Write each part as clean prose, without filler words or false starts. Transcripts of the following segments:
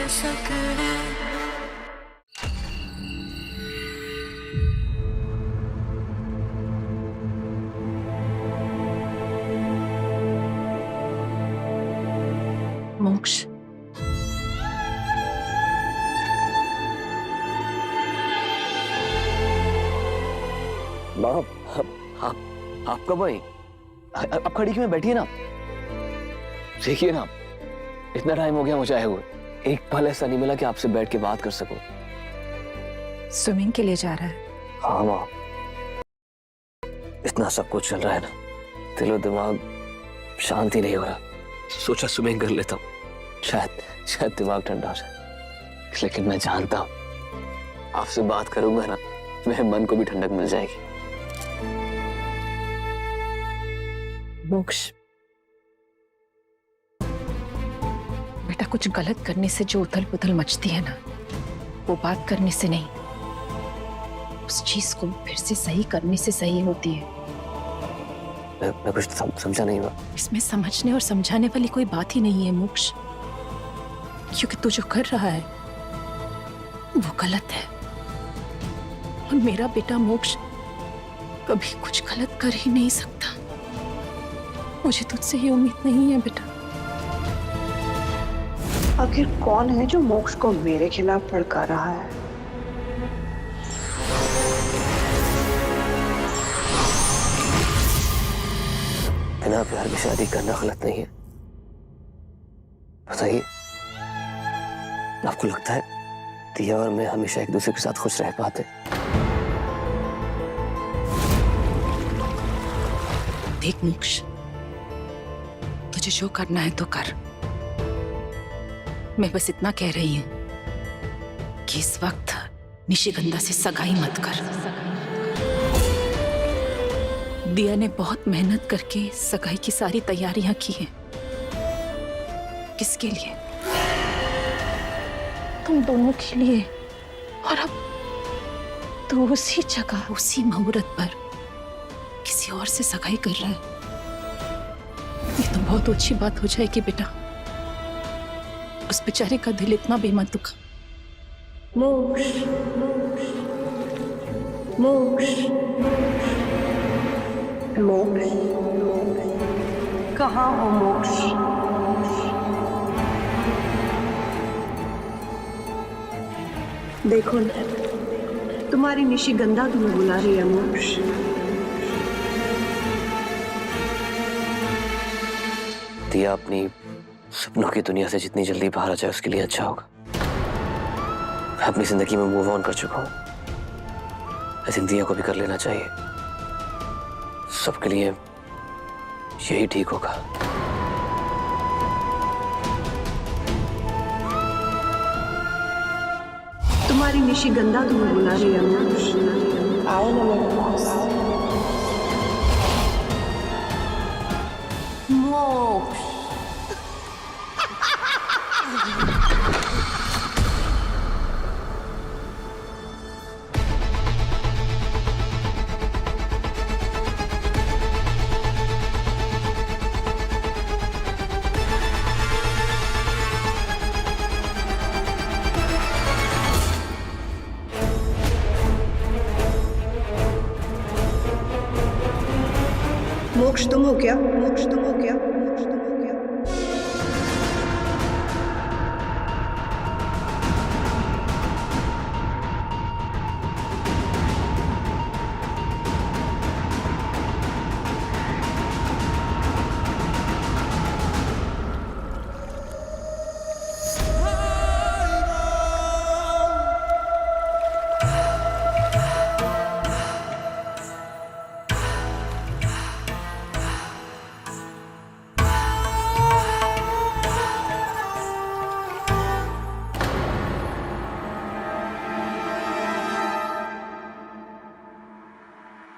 सकते। मोक्ष, माँ, आप कब आई? आप खड़ी क्यों बैठी है ना? देखिए ना, इतना टाइम हो गया मुझे आए हुए, एक पल ऐसा नहीं मिला कि आपसे बैठ के बात कर सकूं। स्विमिंग के लिए जा रहा है? हाँ माँ, इतना सब कुछ चल रहा है ना, दिलो दिमाग शांति नहीं हो रहा। सोचा स्विमिंग कर लेता हूँ, शायद दिमाग ठंडा हो जाए। लेकिन मैं जानता हूँ, आपसे बात करूंगा ना, मेरे मन को भी ठंडक मिल जाएगी। मोक्ष, बेटा कुछ गलत करने से जो उथल पुथल मचती है ना, वो बात करने से नहीं, उस चीज को फिर से सही करने से सही होती है। मैं कुछ समझा नहीं हुआ। इसमें समझने और समझाने वाली कोई बात ही नहीं है मोक्ष, क्योंकि तू जो कर रहा है वो गलत है। और मेरा बेटा मोक्ष कभी कुछ गलत कर ही नहीं सकता। मुझे तुझसे ये उम्मीद नहीं है बेटा। आखिर कौन है जो मोक्ष को मेरे खिलाफ भड़का रहा है? बिना प्यार की शादी करना गलत नहीं है, बताइए। आपको लगता है दिया और मैं हमेशा एक दूसरे के साथ खुश रह पाते? देख मोक्ष, तुझे जो करना है तो कर। मैं बस इतना कह रही हूं कि इस वक्त निशिगंधा से सगाई मत कर। दिया ने बहुत मेहनत करके सगाई की सारी तैयारियां की हैं। किसके लिए? तुम दोनों के लिए। और अब तो उसी जगह, उसी मुहूर्त पर किसी और से सगाई कर रहा है। ये तो बहुत अच्छी बात हो जाएगी बेटा। उस बेचारे का दिल इतना भी मत दुखा। मोक्ष, मोक्ष, मोक्ष, कहाँ हो मोक्ष? देखो ना, तुम्हारी निशिगंधा तुम्हें बुला रही है मोक्ष। दिया अपनी सपनों की दुनिया से जितनी जल्दी बाहर आ जाए उसके लिए अच्छा होगा। मैं अपनी जिंदगी में मूव ऑन कर चुका हूं, लेकिन दिया को भी कर लेना चाहिए। सबके लिए यही ठीक होगा। तुम्हारी निशिगंधा तुम्हें बुला रही है मोक्ष। आओ ना मेरे पास। मोक्ष, मोक्ष तुम हो क्या? मोक्ष तुम हो क्या? मोक्ष तुम हो क्या?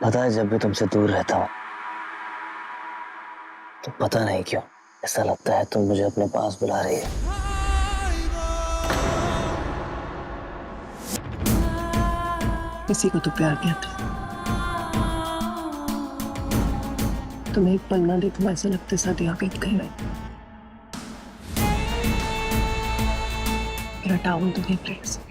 पता है, जब भी तुमसे दूर रहता हूं तो पता नहीं क्यों ऐसा लगता है तुम मुझे अपने पास बुला रही है। किसी को तो प्यार किया था, तुम्हें एक पल ना देखो ऐसा लगता शादी आ गई कहीं नहीं। दूसरा टाउन तुम्हें प्लेट से।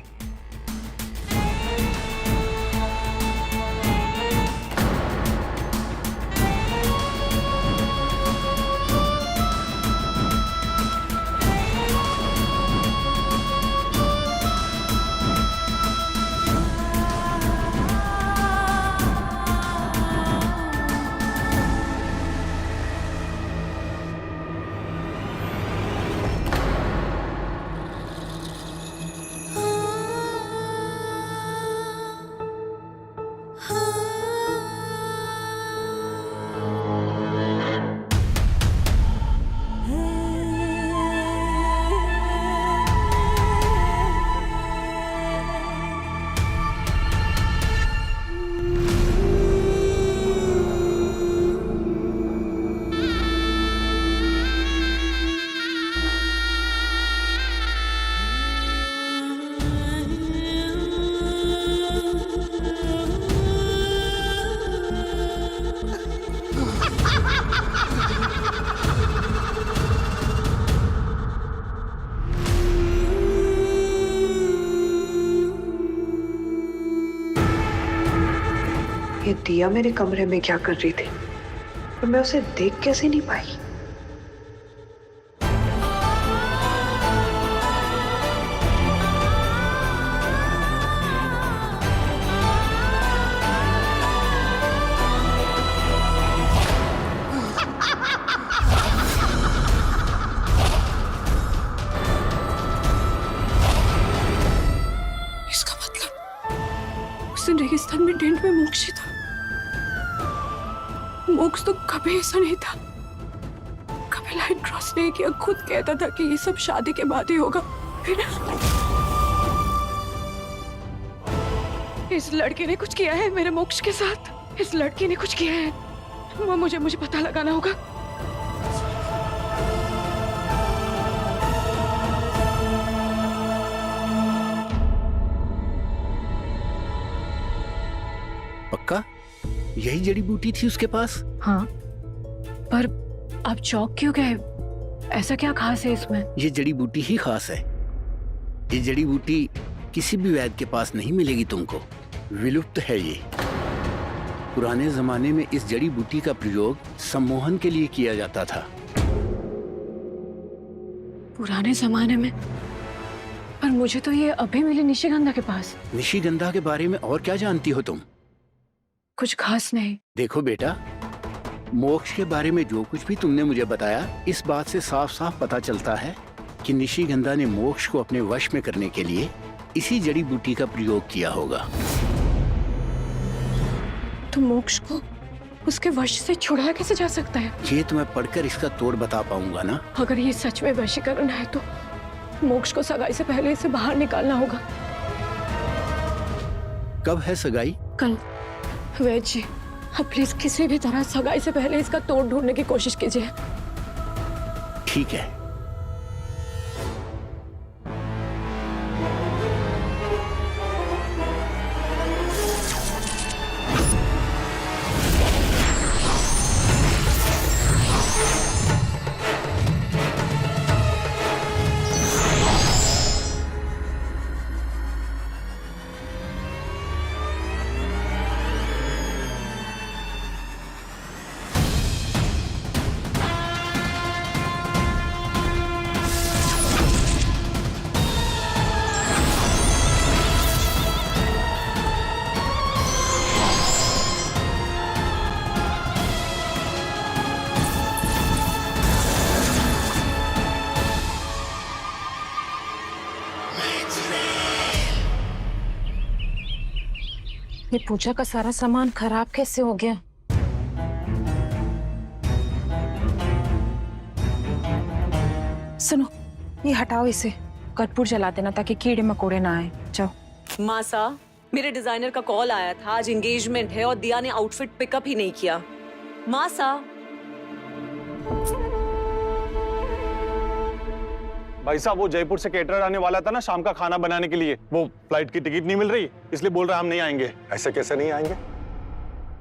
ये दिया मेरे कमरे में क्या कर रही थी और मैं उसे देख कैसे नहीं पाई? इसका मतलब उस दिन रेगिस्तान में टेंट में मोक्ष ही था। मोक्ष तो कभी ऐसा नहीं था, कभी लाइन क्रॉस नहीं किया। खुद कहता था कि ये सब शादी के बाद ही होगा। फिर इस लड़के ने कुछ किया है मेरे मोक्ष के साथ। इस लड़की ने कुछ किया है, वो मुझे पता लगाना होगा। पक्का यही जड़ी बूटी थी उसके पास? हाँ, पर आप चौंक क्यों गए? ऐसा क्या खास है इसमें? ये जड़ी बूटी ही खास है। ये जड़ी बूटी किसी भी वैद्य के पास नहीं मिलेगी तुमको, विलुप्त है ये। पुराने जमाने में इस जड़ी बूटी का प्रयोग सम्मोहन के लिए किया जाता था। पुराने जमाने में? पर मुझे तो ये अभी मिली निशिगंधा के पास। निशिगंधा के बारे में और क्या जानती हो तुम? कुछ खास नहीं। देखो बेटा, मोक्ष के बारे में जो कुछ भी तुमने मुझे बताया, इस बात से साफ साफ पता चलता है कि निशिगंधा ने मोक्ष को अपने वश में करने के लिए इसी जड़ी बूटी का प्रयोग किया होगा। तो मोक्ष को उसके वश से छुड़ाया कैसे जा सकता है? ये तो मैं पढ़कर इसका तोड़ बता पाऊंगा ना। अगर ये सच में वशीकरण है तो मोक्ष को सगाई से पहले इसे बाहर निकालना होगा। कब है सगाई? कल। वैद्य जी, आप प्लीज किसी भी तरह सगाई से पहले इसका तोड़ ढूंढने की कोशिश कीजिए। ठीक है। ये पूजा का सारा सामान खराब कैसे हो गया? सुनो, ये हटाओ इसे, कर्पूर जला देना ताकि कीड़े मकोड़े ना आए। जाओ। मासा, मेरे डिजाइनर का कॉल आया था, आज एंगेजमेंट है और दिया ने आउटफिट पिकअप ही नहीं किया। मासा। भाई साहब, वो जयपुर से केटरर आने वाला था ना शाम का खाना बनाने के लिए, वो फ्लाइट की टिकट नहीं मिल रही, इसलिए बोल रहा हम नहीं आएंगे। ऐसे कैसे नहीं आएंगे?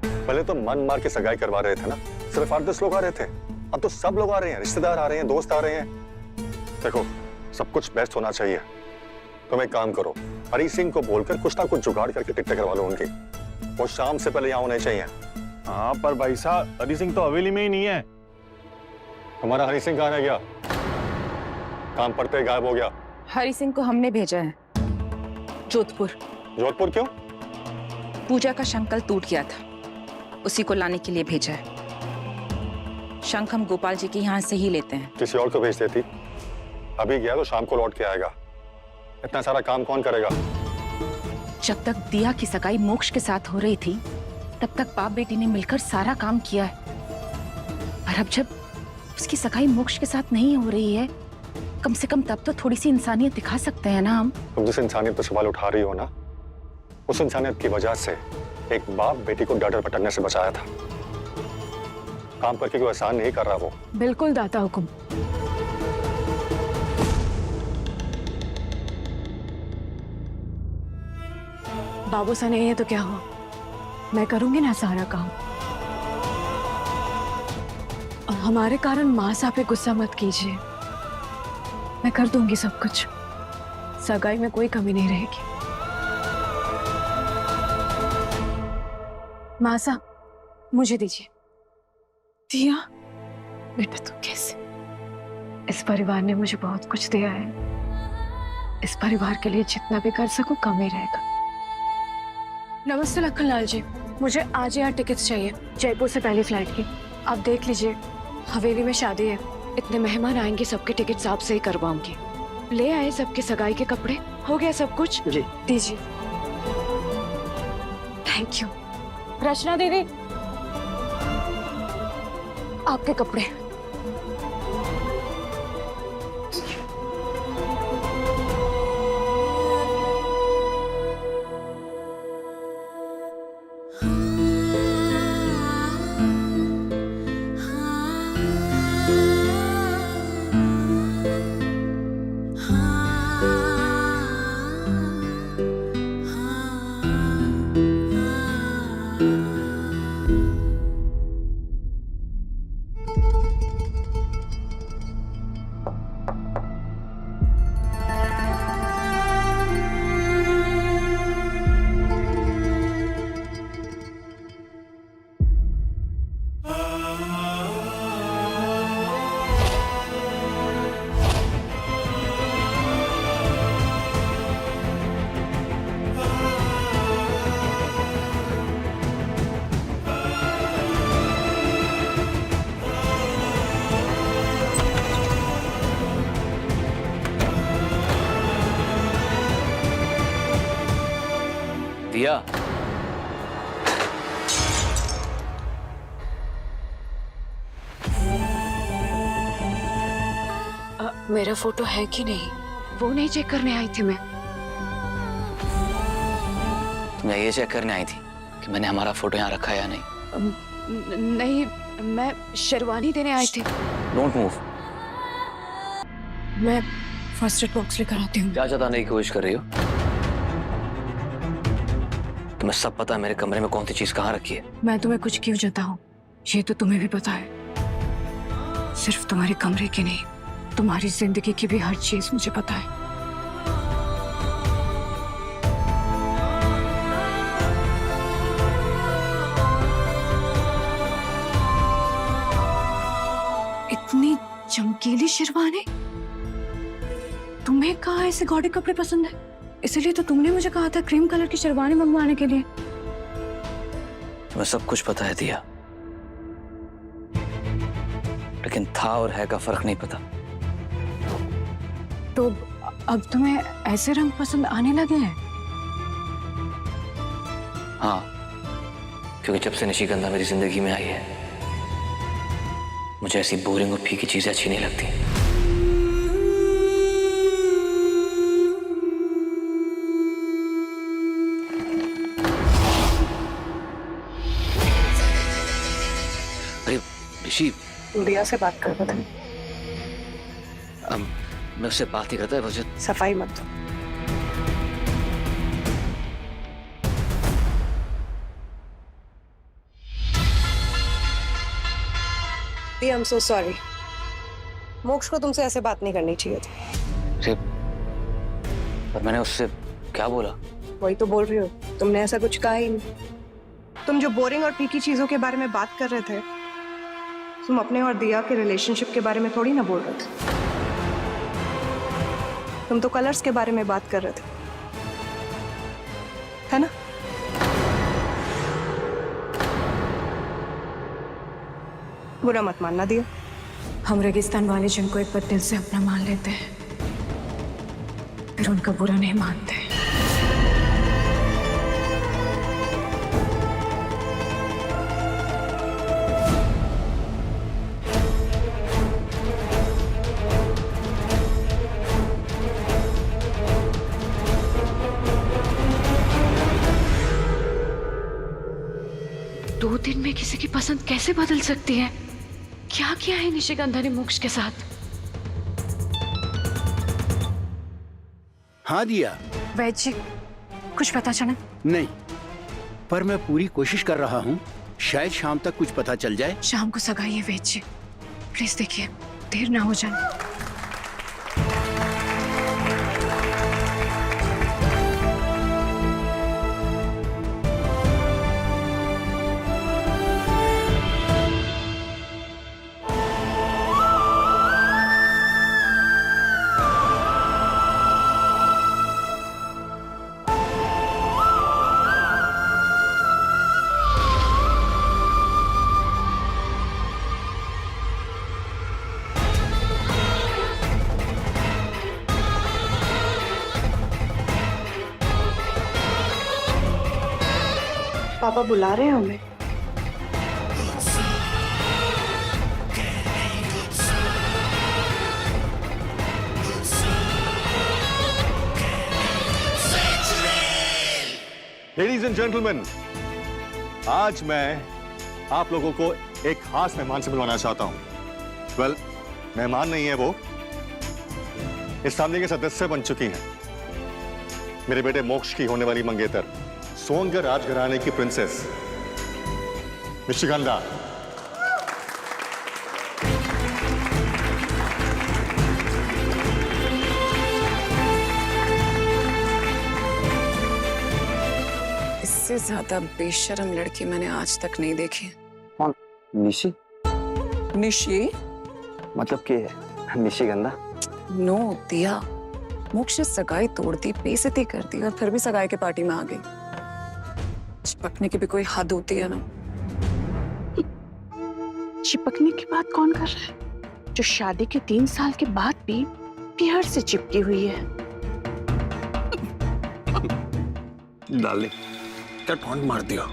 पहले तो मन मार के सगाई करवा रहे थे ना, सिर्फ 8-10 लोग आ रहे थे, अब तो सब लोग आ रहे हैं, रिश्तेदार आ रहे हैं, दोस्त आ रहे हैं। देखो, सब कुछ बेस्ट होना चाहिए, तुम एक काम करो, हरी सिंह को बोलकर कुछ ना कुछ जुगाड़ करके टिकटें करवा लो उनकी। वो शाम से पहले यहाँ होने चाहिए। हाँ पर भाई साहब हरी सिंह तो हवेली में ही नहीं है। हमारा हरी सिंह कहाँ रह गया? काम पड़ते ही गायब हो गया। हरी सिंह को हमने भेजा है जोधपुर। जोधपुर क्यों? पूजा का शंकल टूट गया था, उसी को लाने के लिए भेजा है। शंख हम गोपाल जी के यहाँ से ही लेते हैं। किसी और को भेज देती, अभी गया तो शाम को लौट के आएगा। इतना सारा काम कौन करेगा? जब तक दिया की सगाई मोक्ष के साथ हो रही थी तब तक बाप बेटी ने मिलकर सारा काम किया है, और अब जब उसकी सगाई मोक्ष के साथ नहीं हो रही है, कम से कम तब तो थोड़ी सी इंसानियत दिखा सकते हैं ना हम। तुम जिस इंसानियत पर सवाल उठा रही हो ना, उस इंसानियत की वजह से एक बाप बेटी को डर भटकने से बचाया था। काम करके कोई एहसान नहीं कर रहा वो। बिल्कुल दाता हुकुम। बाबू से नहीं है तो क्या हुआ, मैं करूंगी ना सारा काम। और हमारे कारण माँ साहब पे गुस्सा मत कीजिए, मैं कर दूंगी सब कुछ। सगाई में कोई कमी नहीं रहेगी। माँ साहब मुझे दीजिए। दिया बेटा, तू कैसे? इस परिवार ने मुझे बहुत कुछ दिया है, इस परिवार के लिए जितना भी कर सकूं कम ही रहेगा। नमस्ते लखनलाल जी, मुझे आज यहाँ टिकट्स चाहिए, जयपुर से पहली फ्लाइट की। आप देख लीजिए, हवेली में शादी है, इतने मेहमान आएंगे, सबके टिकट्स आपसे ही करवाऊंगी। ले आए सबके सगाई के कपड़े? हो गया सब कुछ? जी दीजिए। Thank you. रचना दीदी, आपके कपड़े। दिया, मेरा फोटो है कि नहीं, वो नहीं चेक करने आई थी मैं। तुम्हें ये चेक करने आई थी कि मैंने हमारा फोटो यहाँ रखा है या नहीं? नहीं, मैं शेरवानी देने आई थी। Don't move. मैं फर्स्ट एड बॉक्स लेकर आती हूँ। क्या जताने की कोशिश कर रही हो? तुम्हें सब पता है मेरे कमरे में कौन सी चीज कहाँ रखी है। मैं तुम्हें कुछ क्यों जताऊं, ये तो तुम्हें भी पता है। सिर्फ तुम्हारे कमरे की नहीं, तुम्हारी जिंदगी की भी हर चीज मुझे पता है। इतनी चमकीली शेरवानी, तुम्हें कहाँ ऐसे गौड़े कपड़े पसंद है? इसलिए तो तुमने मुझे कहा था क्रीम कलर की शेरवानी मंगवाने के लिए। तुम्हें सब कुछ पता है दिया, लेकिन था और है का फर्क नहीं पता। तो अब तुम्हें ऐसे रंग पसंद आने लगे हैं? हाँ, क्योंकि जब से निशिगंधा मेरी जिंदगी में आई है, मुझे ऐसी बोरिंग और फीकी चीजें अच्छी नहीं लगती। ऋषि, दिया से बात कर रहा था। मैं उससे बात ही करता है, मुझे सफाई मत दो। आई एम सो सॉरी, मोक्ष को तुमसे ऐसे बात नहीं करनी चाहिए थी। पर मैंने उससे क्या बोला? वही तो बोल रही हो, तुमने ऐसा कुछ कहा ही नहीं। तुम जो बोरिंग और फीकी चीजों के बारे में बात कर रहे थे, तुम अपने और दिया के रिलेशनशिप के बारे में थोड़ी ना बोल रहे थे। तुम तो कलर्स के बारे में बात कर रहे थे, है ना? बुरा मत मानना दिया। हम रेगिस्तान वाले जिनको एक बार दिल से अपना मान लेते हैं, फिर उनका बुरा नहीं मानते। दो दिन में किसी की पसंद कैसे बदल सकती है? क्या किया है निशिगंधा ने मोक्ष के साथ? हाँ दिया। वैद जी, कुछ पता चला? नहीं, पर मैं पूरी कोशिश कर रहा हूँ, शायद शाम तक कुछ पता चल जाए। शाम को सगाई है वैद जी, प्लीज देखिए, देर ना हो जाए। पापा बुला रहे हैं हमें। लेडीज एंड जेंटलमैन, आज मैं आप लोगों को एक खास मेहमान से मिलवाना चाहता हूं। वेल, मेहमान नहीं है वो, इस फैमिली के सदस्य बन चुकी हैं। मेरे बेटे मोक्ष की होने वाली मंगेतर, सोनगर राजघराने की प्रिंसेस निशिगंधा। इससे ज्यादा बेशर्म लड़की मैंने आज तक नहीं देखी। कौन? निशी? निशी? मतलब के निशिगंधा? नो दिया, मोक्ष ने सगाई तोड़ दी, बेइज्जती कर दी और फिर भी सगाई के पार्टी में आ गई। चिपकने की भी कोई हद होती है ना। चिपकने की बात कौन कर रहा है? जो शादी के 3 साल के बाद भी प्यार से चिपकी हुई है। डार्लिंग, क्या टॉन्ट मार दिया?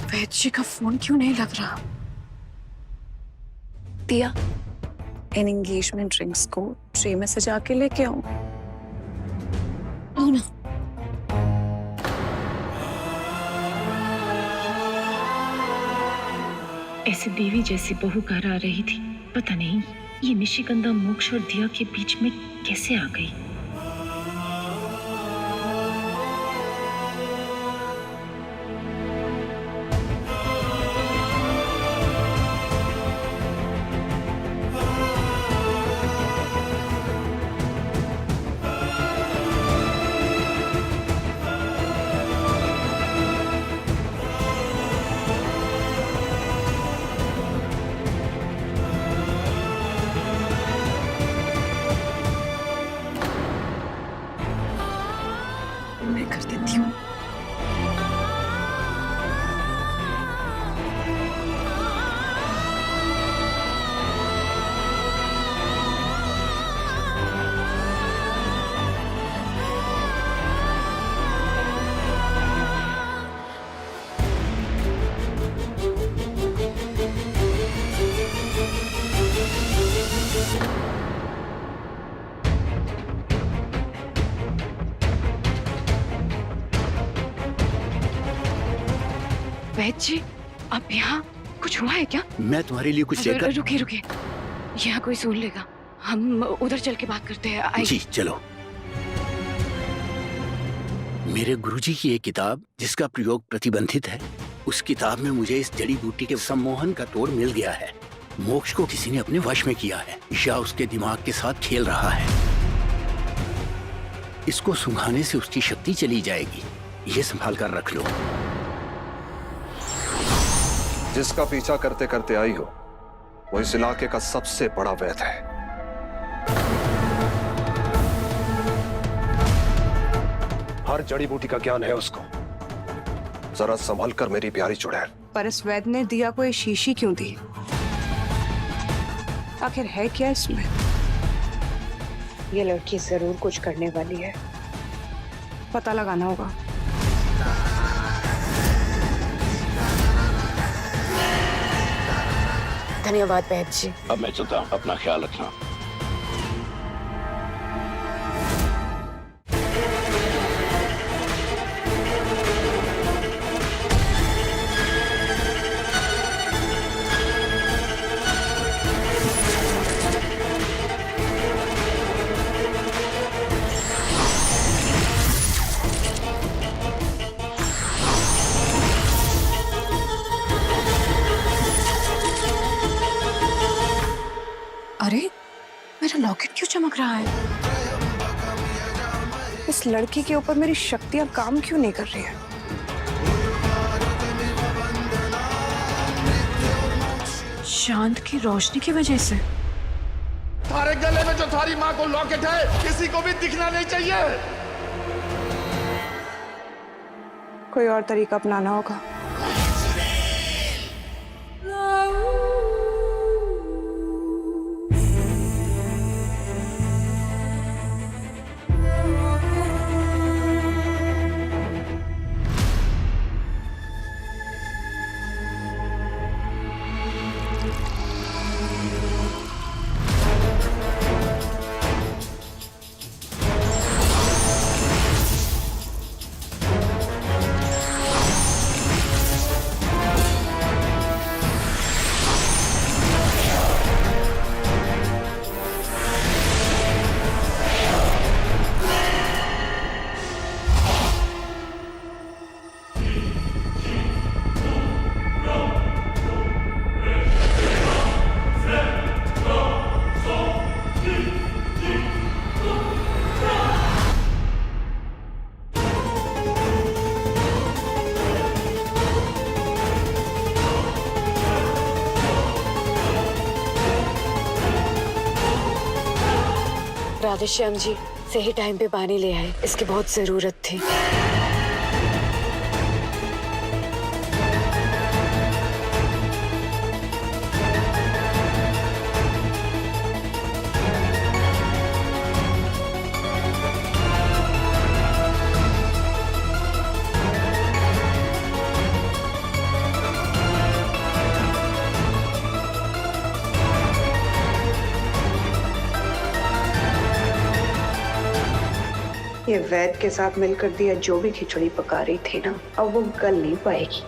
वैद जी का फोन क्यों नहीं लग रहा? दिया, इन एंगेजमेंट रिंग्स को ट्रे में सजा के लेके आऊं। ना। ऐसे देवी जैसी बहू घर आ रही थी, पता नहीं ये निशिगंधा मोक्ष और दिया के बीच में कैसे आ गई। मैं कर देती हूँ। वैद जी, अब यहाँ कुछ हुआ है क्या? मैं तुम्हारे लिए कुछ लेकर। रुकिए रुकिए, यहाँ कोई सुन लेगा। हम उधर चल के बात करते हैं। जी चलो। मेरे गुरुजी की एक किताब जिसका प्रयोग प्रतिबंधित है, उस किताब में मुझे इस जड़ी बूटी के सम्मोहन का तोड़ मिल गया है। मोक्ष को किसी ने अपने वश में किया है या उसके दिमाग के साथ खेल रहा है। इसको सुंघाने से उसकी शक्ति चली जाएगी, ये संभाल कर रख लो। जिसका पीछा करते करते आई हो वो इस इलाके का सबसे बड़ा वैद है। हर जड़ी बूटी का ज्ञान है उसको। जरा संभल कर मेरी प्यारी चुड़ैल। पर इस वैद्य ने दिया को ये शीशी क्यों दी? आखिर है क्या इसमें? ये लड़की जरूर कुछ करने वाली है, पता लगाना होगा। धन्यवाद वैद्य जी। अब मैं चलता हूँ, अपना ख्याल रखना। अरे मेरा लॉकेट क्यों चमक रहा है? इस लड़की के ऊपर मेरी शक्तियां काम क्यों नहीं कर रही है? चांद की रोशनी की वजह से। थारे गले में जो थारी माँ को लॉकेट है किसी को भी दिखना नहीं चाहिए। कोई और तरीका अपनाना होगा। राधेश्याम जी सही टाइम पे पानी ले आए, इसकी बहुत जरूरत थी। ये वैद्य के साथ मिलकर दिया जो भी खिचड़ी पका रही थी ना, अब वो गल नहीं पाएगी।